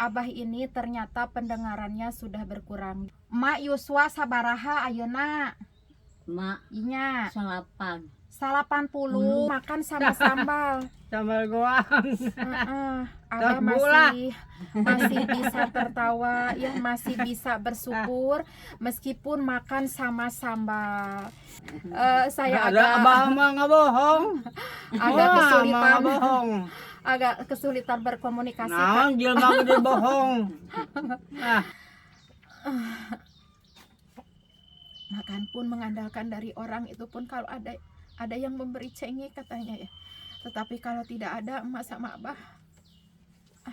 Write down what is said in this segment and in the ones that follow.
Abah ini ternyata pendengarannya sudah berkurang. Mak Yuswa sabaraha ayeuna? Mak Inya salapan 80 makan sama sambal. Sambal goang. Abah Terbulah. masih bisa tertawa ya, masih bisa bersyukur meskipun makan sama sambal. Saya Ada abah mah nggak bohong. agak Wah, kesulitan mah nggak bohong. agak kesulitan berkomunikasi. Nah, jelma gede bohong. Nah, Makan pun mengandalkan dari orang, itu pun kalau ada yang memberi cengek katanya ya. Tetapi kalau tidak ada, emak sama abah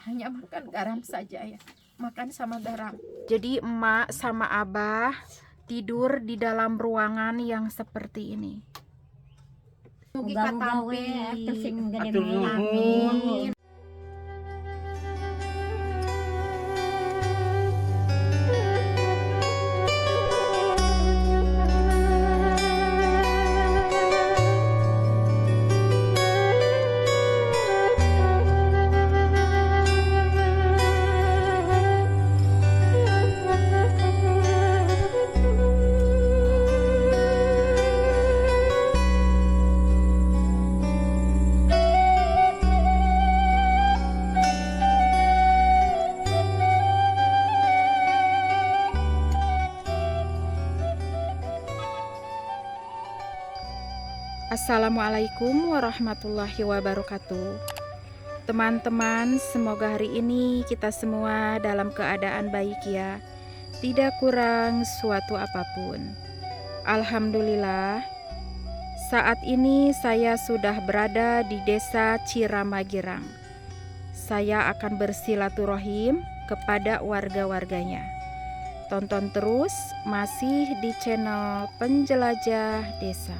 hanya makan garam saja ya, makan sama garam. Jadi emak sama abah tidur di dalam ruangan yang seperti ini. Mugi gawe katampi. terus sing gede Atur nuhun. Amin. Assalamualaikum warahmatullahi wabarakatuh. Teman-teman, semoga hari ini kita semua dalam keadaan baik ya, tidak kurang suatu apapun. Alhamdulillah, saat ini saya sudah berada di desa Ciramagirang. Saya akan bersilaturahim kepada warga-warganya. Tonton terus masih di channel Penjelajah Desa.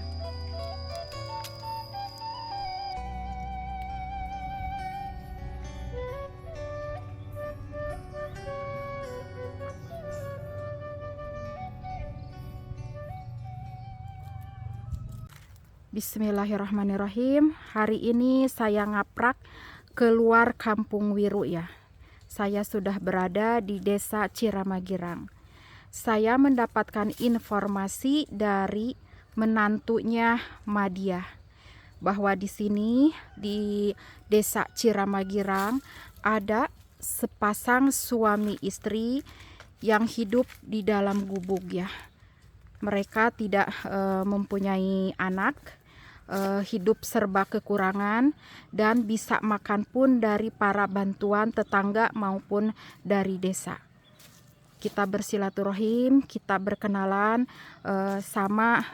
Bismillahirrahmanirrahim. Hari ini saya ngaprak keluar Kampung Wiru ya. Saya sudah berada di desa Ciramagirang. Saya mendapatkan informasi dari menantunya Madiah bahwa di sini di desa Ciramagirang ada sepasang suami istri yang hidup di dalam gubuk ya. Mereka tidak mempunyai anak, hidup serba kekurangan, dan bisa makan pun dari para bantuan tetangga maupun dari desa. Kita bersilaturahim, kita berkenalan sama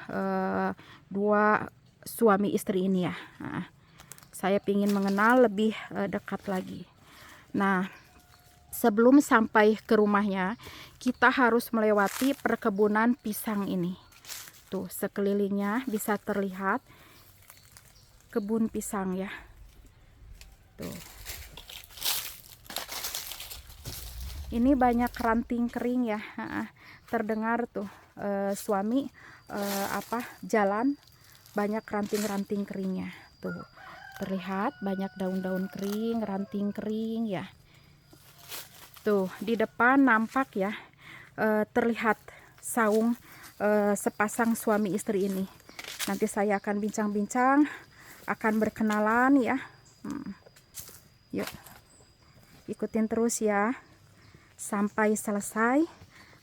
dua suami istri ini ya. Nah, saya ingin mengenal lebih dekat lagi. Nah, sebelum sampai ke rumahnya, kita harus melewati perkebunan pisang ini. Tuh, sekelilingnya bisa terlihat kebun pisang ya. Tuh. Ini banyak ranting kering ya. Terdengar tuh suami jalan, banyak ranting-ranting keringnya. Tuh, terlihat banyak daun-daun kering, ranting kering ya. Tuh, di depan nampak ya, terlihat saung sepasang suami istri ini. Nanti saya akan bincang-bincang, akan berkenalan ya. Yuk, ikutin terus ya sampai selesai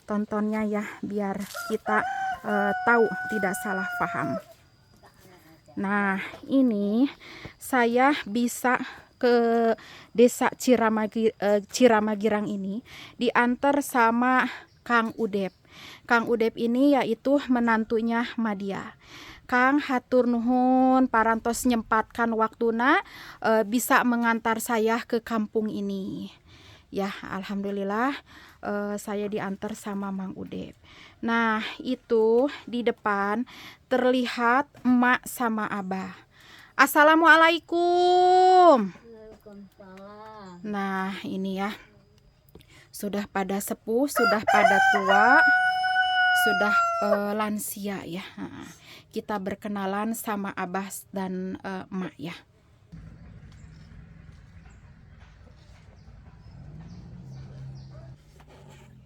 tontonnya ya, biar kita tahu tidak salah paham. Nah, ini saya bisa ke desa Ciramagirang ini diantar sama Kang Udep. Kang Udep ini yaitu menantunya Madiah. Kang hatur nuhun parantos nyempatkan waktuna bisa mengantar saya ke kampung ini. Ya, alhamdulillah saya diantar sama Mang Udep. Nah, itu di depan terlihat emak sama abah. Assalamualaikum. Nah, ini ya, sudah pada sepuh, sudah pada tua, sudah lansia ya. Kita berkenalan sama abah dan emak ya.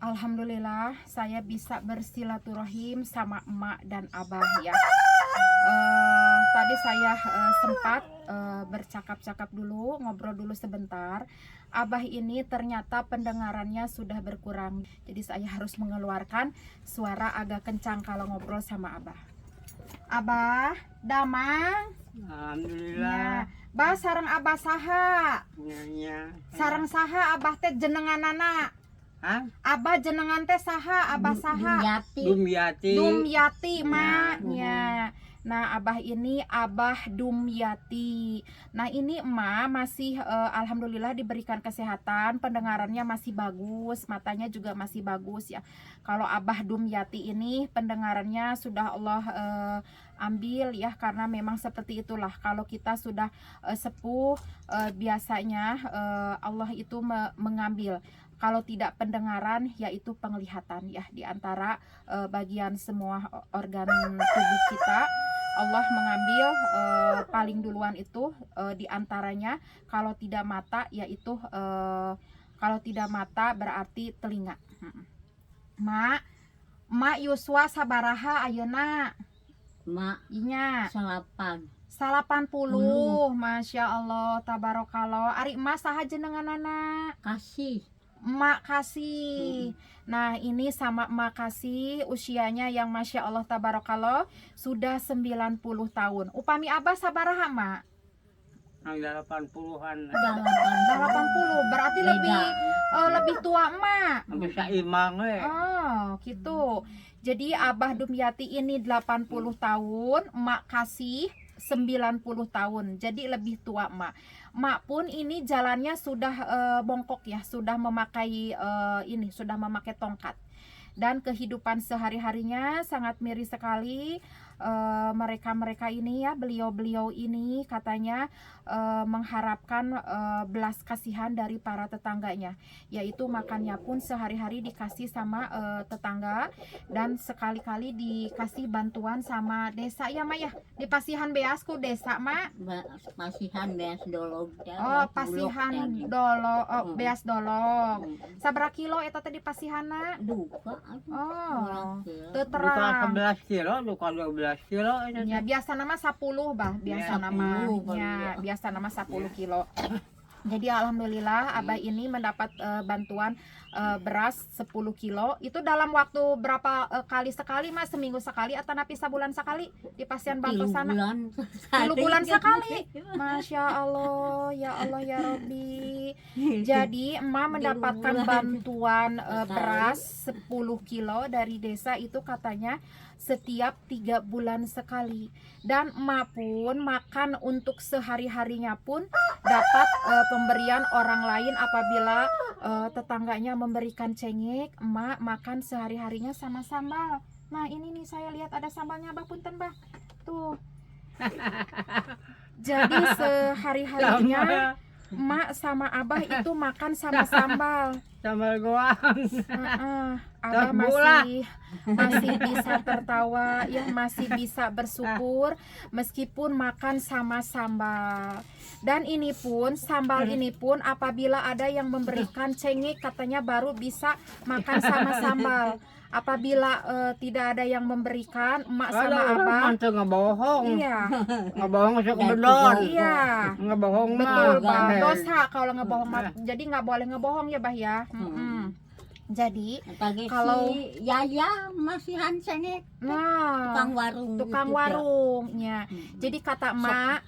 Alhamdulillah saya bisa bersilaturahim sama emak dan abah ya. Tadi saya sempat bercakap-cakap dulu, ngobrol dulu sebentar. Abah ini ternyata pendengarannya sudah berkurang, jadi saya harus mengeluarkan suara agak kencang kalau ngobrol sama abah. Abah, damang. Alhamdulillah. Bah sareng abah saha? Nya. Sareng saha abah teh jenenganana? Hah? Abah jenengan teh saha? Abah saha? Dumyati. Dumyati. Dumyati Ya. maknya. Nah abah ini Abah Dumyati. Nah ini emak masih alhamdulillah diberikan kesehatan, pendengarannya masih bagus, matanya juga masih bagus ya. Kalau Abah Dumyati ini pendengarannya sudah Allah ambil ya, karena memang seperti itulah kalau kita sudah sepuh biasanya Allah itu mengambil. Kalau tidak pendengaran yaitu penglihatan ya, di antara bagian semua organ tubuh kita Allah mengambil paling duluan itu di antaranya. Kalau tidak mata yaitu kalau tidak mata berarti telinga. Mak Yuswa sabaraha ayeuna? Mak Inya 8. 80. Masya Allah tabarakallah. Ari emak saha jenenganana? Kasih. Emak Kasih. Nah ini sama emak Kasih usianya yang Masya Allah tabarakallah sudah 90 tahun. Upami abah sabaraha mak? Yang 80-an. Udah 80 berarti lebih tua emak. Bisa imang Oh gitu. Jadi Abah Dumyati ini 80 tahun, emak Kasih 90 tahun. Jadi lebih tua emak. Emak pun ini jalannya sudah bongkok ya, sudah memakai sudah memakai tongkat. Dan kehidupan sehari-harinya sangat miris sekali. Mereka ini ya, beliau ini katanya mengharapkan belas kasihan dari para tetangganya, yaitu makannya pun sehari-hari dikasih sama tetangga, dan sekali-kali dikasih bantuan sama desa ya mak ya, di Pasihan Beasku desa mak. Pasihan Beas Dolog. Oh Pasihan Dolog, Beas Dolog. Sabra kilo eta teh di Pasihana? Duka. Oh teu Duka terang. 11 kilo, duka 12 kilo. Ya biasa nama 10 bah, biasa Ya, nama 10 ya, biasa nama 10 kilo. Jadi alhamdulillah abah ini mendapat bantuan beras 10 kilo. Itu dalam waktu berapa kali sekali mas? Seminggu sekali atau napi sabulan sekali di pasien bantu sana? 3 bulan sekali. Masya Allah, ya Allah ya Robbi. Jadi emak mendapatkan bantuan beras 10 kilo dari desa itu katanya setiap 3 bulan sekali. Dan emak pun makan untuk sehari-harinya pun dapat pemberian orang lain apabila tetangganya memberikan cengek, emak makan sehari-harinya sama sambal. Nah ini nih saya lihat ada sambalnya bah, punten bah. Tuh. Jadi sehari-harinya emak sama abah itu makan sama sambal. Sambal goang. Abah masih bisa tertawa ya, masih bisa bersyukur meskipun makan sama sambal. Dan ini pun sambal ini pun apabila ada yang memberikan cengek katanya baru bisa makan sama sambal. Apabila tidak ada yang memberikan, emak sama abah Mantu ngebohong. iya. Ngebohong masuk ke bedon. Iya. Ngebohong Betul mah. bah, dosa kalau ngebohong mah. Jadi nggak boleh ngebohong ya bah ya. Jadi kalau- kalau Yaya masih Hansenek tukang nah warung. tukang gitu, warungnya. Jadi kata emak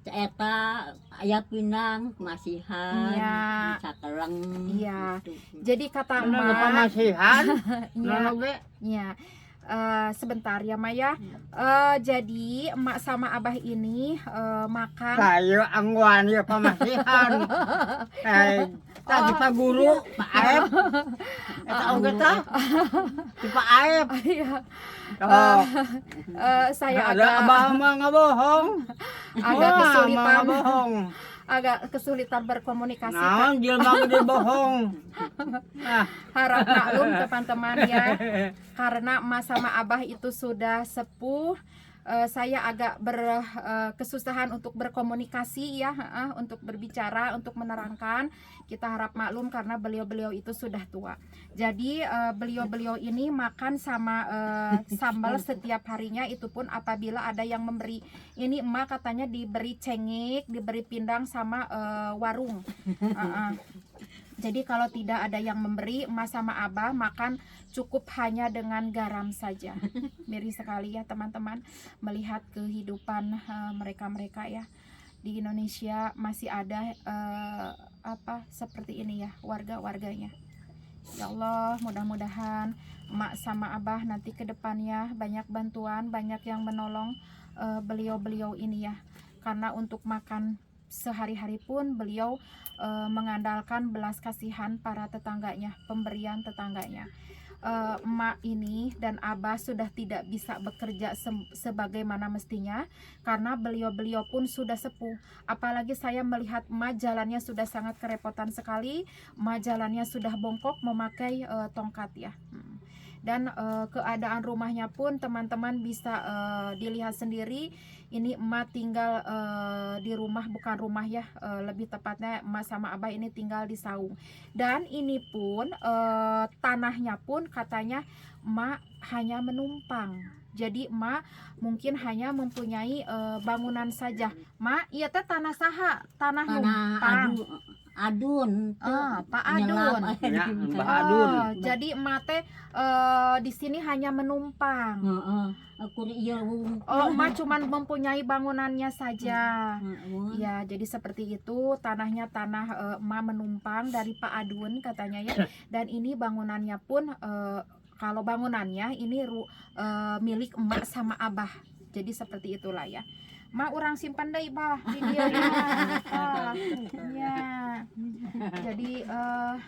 Eta aya pinang masihan, Iya. sakereng. Iya. Gitu. Jadi kata Bener emak pamasihan. iya, Nono ge. iya. Sebentar ya Maya. Jadi emak sama abah ini makan. Kayu angguan ya pamasihan. Tadi Pak Guru, Pak Aep. Eta oge tah. Di Pak Aep. Iya. Oh, Saya ada agak abah mah ngabohong. agak Wah, kesulitan mah ngabohong. agak kesulitan berkomunikasi. Naon jelema gede bohong. Nah, Harap maklum teman-teman ya, karena emak sama abah itu sudah sepuh, saya agak kesusahan untuk berkomunikasi ya, untuk berbicara, untuk menerangkan. Kita harap maklum karena beliau-beliau itu sudah tua. Jadi beliau-beliau ini makan sama sambal setiap harinya, itu pun apabila ada yang memberi. Ini emak katanya diberi cengek, diberi pindang sama warung. Jadi kalau tidak ada yang memberi, emak sama abah makan cukup hanya dengan garam saja. Miris sekali ya teman-teman, melihat kehidupan mereka-mereka ya. Di Indonesia masih ada seperti ini ya warga-warganya. Ya Allah, mudah-mudahan emak sama abah nanti ke depannya banyak bantuan, banyak yang menolong beliau-beliau ini ya. Karena untuk makan sehari-hari pun beliau mengandalkan belas kasihan para tetangganya, pemberian tetangganya. Emak ini dan abah sudah tidak bisa bekerja sebagaimana mestinya karena beliau-beliau pun sudah sepuh. Apalagi saya melihat emak jalannya sudah sangat kerepotan sekali, emak jalannya sudah bongkok memakai tongkat ya. Dan keadaan rumahnya pun teman-teman bisa dilihat sendiri. Ini emak tinggal di rumah, bukan rumah ya, lebih tepatnya emak sama abah ini tinggal di saung. Dan ini pun tanahnya pun katanya emak hanya menumpang. Jadi emak mungkin hanya mempunyai bangunan saja. Mak, iya teh tanah saha? Tanah numpang. Adun, Pak Adun. Ya, Mbah Adun. Jadi emak teh di sini hanya menumpang. Aku iya. Emak cuman mempunyai bangunannya saja. Ya, jadi seperti itu. Tanahnya tanah emak menumpang dari Pak Adun katanya ya. Dan ini bangunannya pun kalau bangunannya ini milik emak sama abah. Jadi seperti itulah ya. Mak orang simpan deh bah di dia ya. Jadi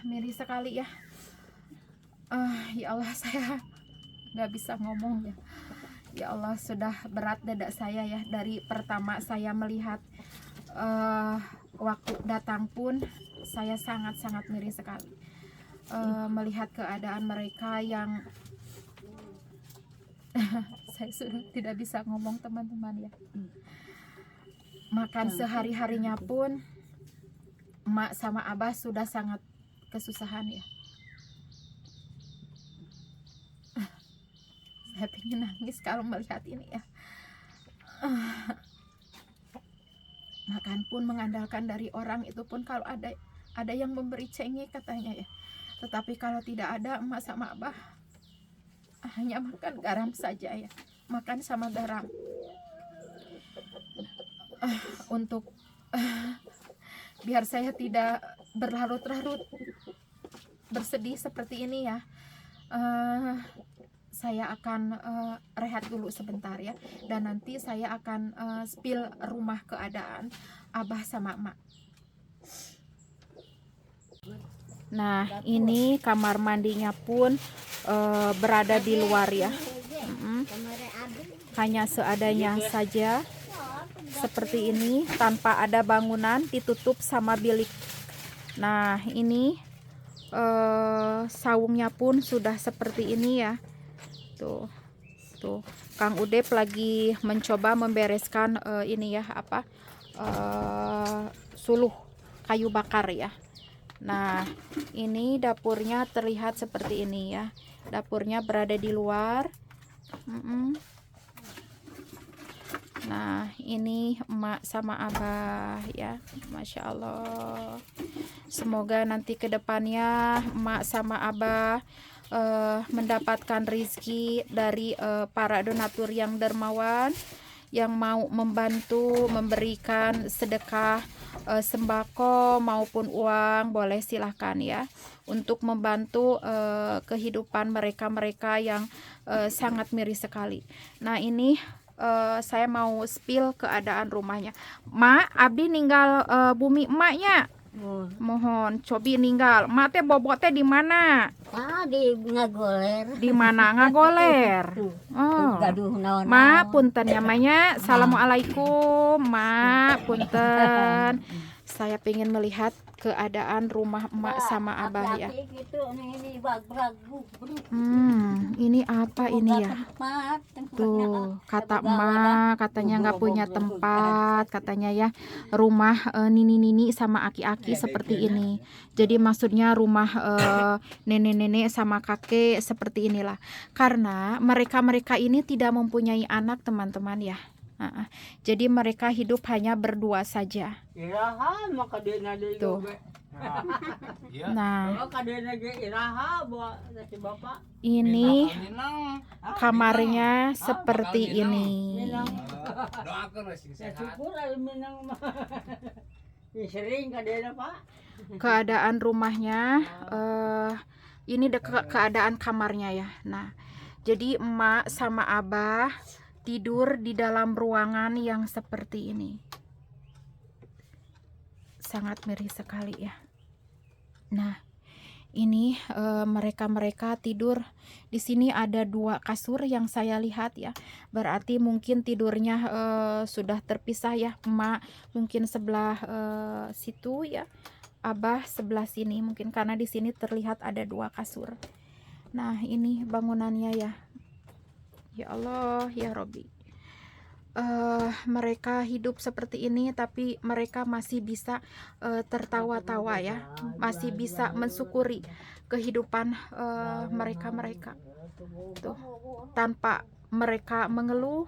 miris sekali ya. Ya Allah, saya nggak bisa ngomong ya. Ya Allah, sudah berat dada saya ya. Dari pertama saya melihat waktu datang pun saya sangat-sangat miris sekali. Melihat keadaan mereka yang saya sudah tidak bisa ngomong teman-teman ya. Makan sehari-harinya pun emak sama abah sudah sangat kesusahan ya. Saya pengen nangis kalau melihat ini ya. Makan pun mengandalkan dari orang, itu pun kalau ada yang memberi cengek katanya ya. Tetapi kalau tidak ada, emak sama abah hanya makan garam saja ya. Makan sama garam. Untuk biar saya tidak berlarut-larut bersedih seperti ini ya, saya akan rehat dulu sebentar ya, dan nanti saya akan spill rumah keadaan abah sama emak. Nah, ini kamar mandinya pun berada di luar ya. Hanya seadanya saja seperti ini, tanpa ada bangunan, ditutup sama bilik. Nah, ini saungnya pun sudah seperti ini ya. Tuh Kang Udep lagi mencoba membereskan ini ya, suluh kayu bakar ya. Nah, ini dapurnya terlihat seperti ini ya. Dapurnya berada di luar. Nah, ini emak sama abah ya. Masya Allah. Semoga nanti kedepannya emak sama abah mendapatkan rizki dari para donatur yang dermawan, yang mau membantu memberikan sedekah sembako maupun uang, boleh silahkan ya, untuk membantu kehidupan mereka-mereka yang sangat miris sekali. Nah, ini saya mau spill keadaan rumahnya. Mak, abdi ninggal bumi emaknya. Mohon cobi ninggal. Mak teh bobot teh di mana? Di ngagoler. Di mana ngagoler? Oh. Mak punten ya Manya. Assalamualaikum. Mak punten. Saya pengen melihat keadaan rumah emak sama abah ya. Gitu, ini ragu. Ini apa ini ya? Tuh, kata emak katanya nggak punya tempat, katanya ya, rumah nini-nini sama aki-aki seperti ini. Jadi maksudnya rumah nenek-nenek sama kakek seperti inilah. Karena mereka ini tidak mempunyai anak, teman-teman ya. Jadi mereka hidup hanya berdua saja. Iraha maka dia nade Tuh. juga. Nah, Kalau kadena ge iraha buat si bapak. ini kamarnya seperti ini. Doakan sing Ya sehat. syukur aya minang mah. Ya sering kadena Pak. Keadaan rumahnya ini keadaan kamarnya ya. Nah, jadi emak sama abah tidur di dalam ruangan yang seperti ini. Sangat miris sekali ya. Nah, ini mereka tidur di sini, ada 2 kasur yang saya lihat ya. Berarti mungkin tidurnya sudah terpisah ya. Emak mungkin sebelah situ ya, abah sebelah sini, mungkin karena di sini terlihat ada 2 kasur. Nah, ini bangunannya ya. Ya Allah ya Robbi. Mereka hidup seperti ini, tapi mereka masih bisa tertawa-tawa ya, masih bisa mensyukuri kehidupan mereka tuh, tanpa mereka mengeluh.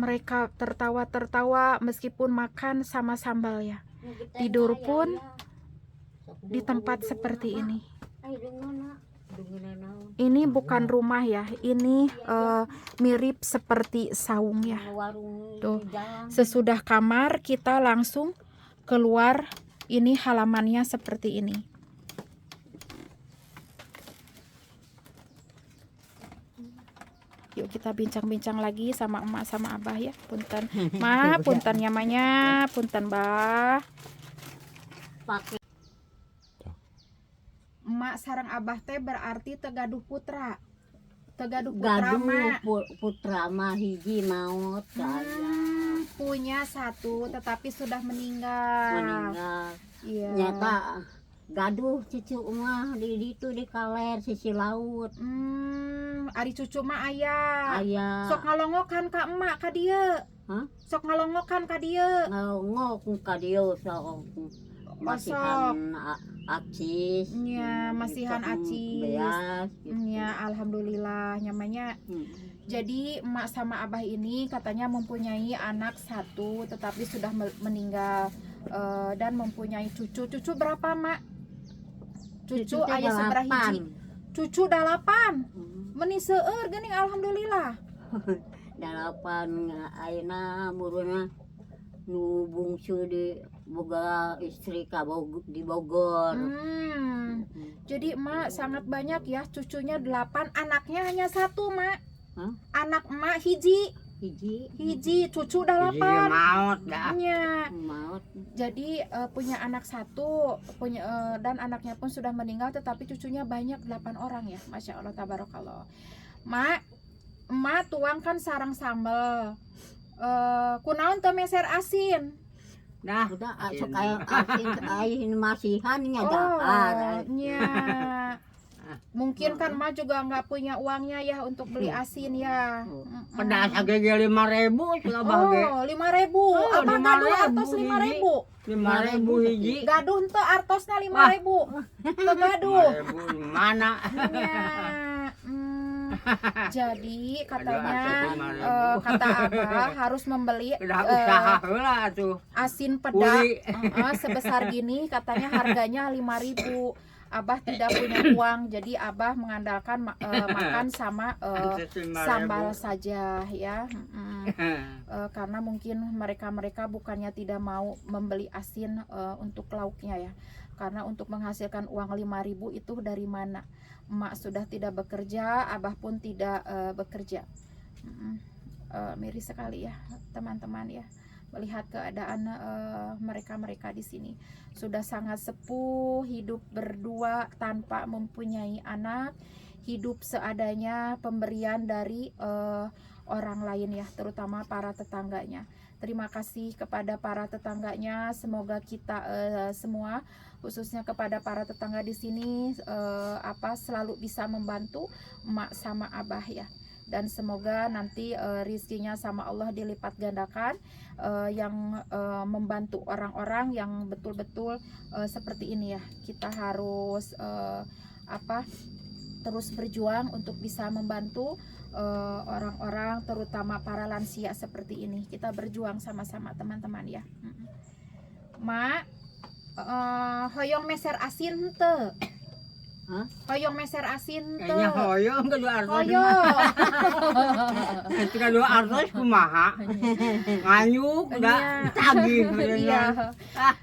Mereka tertawa-tertawa meskipun makan sama sambal ya. Tidur pun di tempat seperti ini. Ini bukan rumah ya, ini mirip seperti saung ya. Tuh, sesudah kamar kita langsung keluar, ini halamannya seperti ini. Yuk kita bincang-bincang lagi sama emak sama abah ya. Punten ma, punten nyamanya, punten bah. Emak sarang abah teh berarti tegaduh putra. Tegaduh putra mak. Putra mah hiji maut Punya 1 tetapi sudah meninggal. Iya. Nyata gaduh cucu mah di ditu di kaler sisi laut. Ari cucu mah aya. Aya. Sok ngalongokan ka emak ka dieu. Hah? Sok ngalongokan ka dieu. Ngok ka dieu sok masihan acis. Nya masihan acis. Beas. Nya alhamdulillah nyamanya. Jadi emak sama abah ini katanya mempunyai anak 1 tetapi sudah meninggal, dan mempunyai cucu. Cucu berapa mak? Cucu aya seberapa hiji? Cucu 8. Meni seueur geuning alhamdulillah. 8 ayeuna muruna nu bungsu di boga istri di Bogor. Jadi emak sangat banyak ya, cucunya 8, anaknya hanya 1 mak. Hah? Anak emak hiji, cucu 8. Maut dah. Nya. Maut. Jadi punya anak 1, dan anaknya pun sudah meninggal, tetapi cucunya banyak 8 orang ya, masya Allah tabarakallah. Mak, emak tuangkan sarang sambal. Kunaon teu meser asin. Dah. Udah sok ayeuna masihan nya dahar. Nya. Mungkin kan emak juga nggak punya uangnya ya untuk beli asin ya. Pedas agege 5.000 sudah bage. 5.000. Abang gaduh artos 5.000. 5.000 hiji. Gaduh teu artosna 5.000. Teu gaduh. 5.000 mana? Ya, jadi katanya Aduh, kata abah harus membeli udah usaha heula tuh. asin pedak Uli. sebesar gini, katanya harganya 5.000. Abah tidak punya uang, jadi abah mengandalkan makan sama sambal saja ya. Karena mungkin mereka bukannya tidak mau membeli asin untuk lauknya ya, karena untuk menghasilkan uang 5.000 itu dari mana? Emak sudah tidak bekerja, abah pun tidak bekerja. Miris sekali ya teman-teman ya, melihat keadaan mereka di sini. Sudah sangat sepuh, hidup berdua tanpa mempunyai anak, hidup seadanya, pemberian dari orang lain ya, terutama para tetangganya. Terima kasih kepada para tetangganya. Semoga kita semua, khususnya kepada para tetangga di sini, selalu bisa membantu emak sama abah ya. Dan semoga nanti rizkinya sama Allah dilipat gandakan, yang membantu orang-orang yang betul-betul seperti ini ya. Kita harus terus berjuang untuk bisa membantu orang-orang, terutama para lansia seperti ini. Kita berjuang sama-sama teman-teman ya. Mak, hoyong meser asin henteu? Hah? Hoyong meser asin henteu? Kayaknya hoyong kedua artos. Hoyong. Itu kedua artos kumaha. Nganyuk udah Iya. tagih. Iya.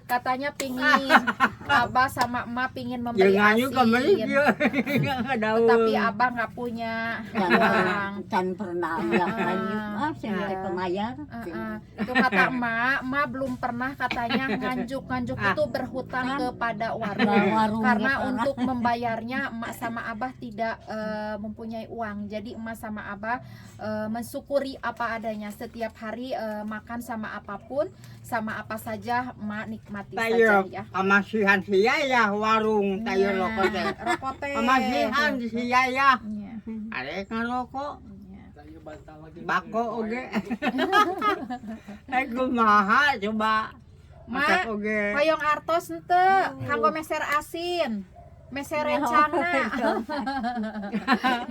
Katanya pingin abah sama emak pingin Ya membeli nganyuk kembali asin. ya. Enggak daun. Tapi abah nggak punya uang. Can pernah bilang lagi, saya Iya. pemayar. Itu kata emak belum pernah katanya nganjuk itu berhutang kepada warung. Karena untuk membayarnya emak sama abah tidak mempunyai uang. Jadi emak sama abah mensyukuri apa adanya. Setiap hari makan sama apapun, sama apa saja emak nikmati saja ya. Pamasihan si Yaya warung tayo rokok teh. Rokok teh. Pamasihan si Yaya. Iya. Arek ngarokok. Iya. Tanya bantang lagi. Bako oge. Kumaha coba. Masak Mak, oge. hoyong artos ente, kanggo meser asin. Meser rencana.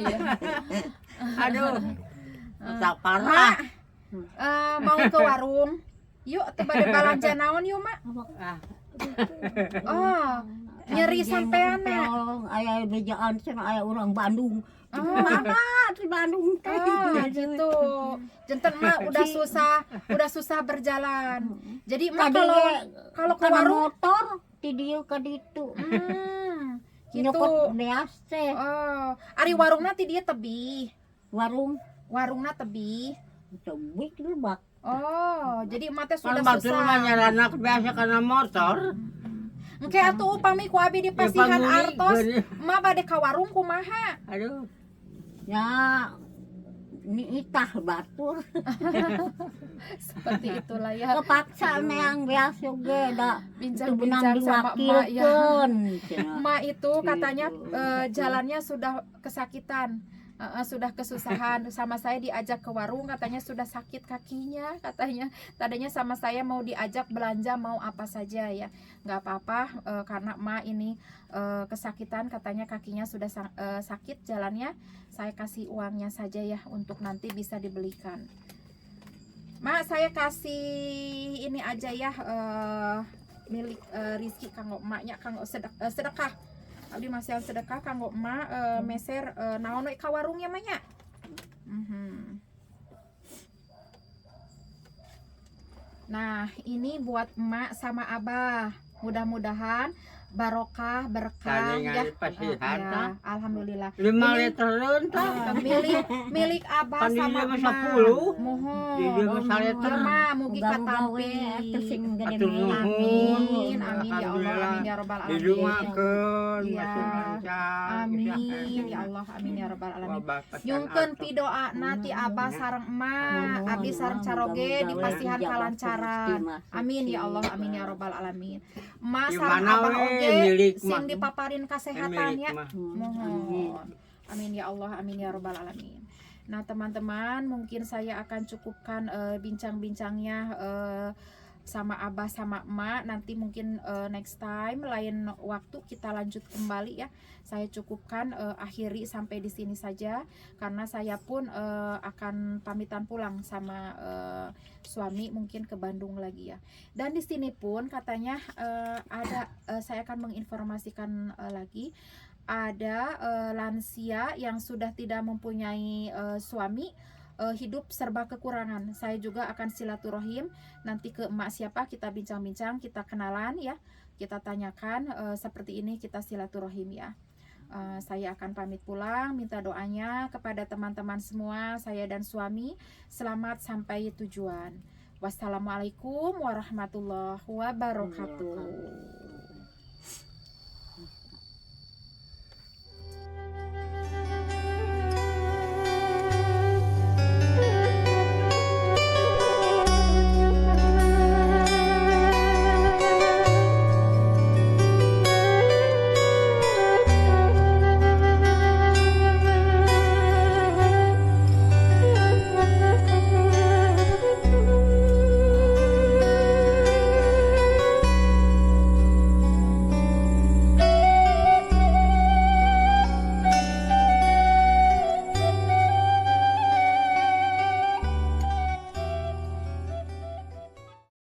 Iya. Aduh. Masak Mak, parah. mau ke warung. Yuk, tebade balanja naon yuk, Mak. Ah, Oh, nyeri sampean ya. Ayah bejaan sana ayah orang Bandung. Oh. Mana di Bandung teh? Oh, gitu. Jenten mah udah susah berjalan. Jadi mah kalau ke karena warung, motor di dia ke ditu. gitu. Nyokot beas teh. Oh, ari warungna ti dia tebih. Warungna tebih. tebik lebak. Oh, jadi emak teh sudah kan batur mah susah. nyaranak biasa karena motor. Engke atuh upami ku abi di pasihan pamuli, artos, geuning. emak bade ka warung kumaha? Aduh. Ya ini itah batur. Seperti itulah ya. Kepaksa yang biasa ge da. Bincang-bincang sama emak ya. Cenah. Emak itu katanya Gitu. jalannya sudah kesakitan, sudah kesusahan. Sama saya diajak ke warung, katanya sudah sakit kakinya, katanya. Tadinya sama saya mau diajak belanja mau apa saja ya, nggak apa-apa, karena emak ini kesakitan, katanya kakinya sudah sakit jalannya. Saya kasih uangnya saja ya untuk nanti bisa dibelikan. Mak, saya kasih ini aja ya, milik Rizky kanggo emaknya, kanggo sedekah. Abdi masih sedekah kanggo emak meser naon we ka warungnya mah nya. Nah, ini buat emak sama abah. Mudah-mudahan barokah, berkah Tadi ya. ngali pasihan Ya, tah. alhamdulillah. 5 Ini- litereun tah. milik abah Pan di sama dia mah emak. 10. Mohon. Di dia mah saliter. Ya, Ma, mugi Gawe katampi. atuh sing gede Atur nuhun. Amin, amin ya Allah, amin ya rabbal alamin. Didoakeun Iya. masih lancar. Amin ya Allah, amin ya rabbal alamin. Wabah pesan Nyungkeun artos. pidoana ti abah sareng emak, abdi sareng caroge di pasihan kalancaran. Amin ya Allah, amin ya rabbal alamin. Emak Di sareng mana abah we, oge milik sing mah. dipaparin kesehatan Milik ya. mah. Mohon. Amin ya Allah, amin ya rabbal alamin. Nah teman-teman, mungkin saya akan cukupkan bincang-bincangnya sama abah sama emak. Nanti mungkin next time, lain waktu kita lanjut kembali ya. Saya cukupkan, akhiri sampai di sini saja, karena saya pun akan pamitan pulang sama suami, mungkin ke Bandung lagi ya. Dan di sini pun katanya saya akan menginformasikan lagi, ada lansia yang sudah tidak mempunyai suami, hidup serba kekurangan. Saya juga akan silaturahim nanti ke emak siapa, kita bincang-bincang, kita kenalan ya, kita tanyakan seperti ini, kita silaturahim ya. Saya akan pamit pulang, minta doanya kepada teman-teman semua, saya dan suami selamat sampai tujuan. Wassalamualaikum warahmatullahi wabarakatuh.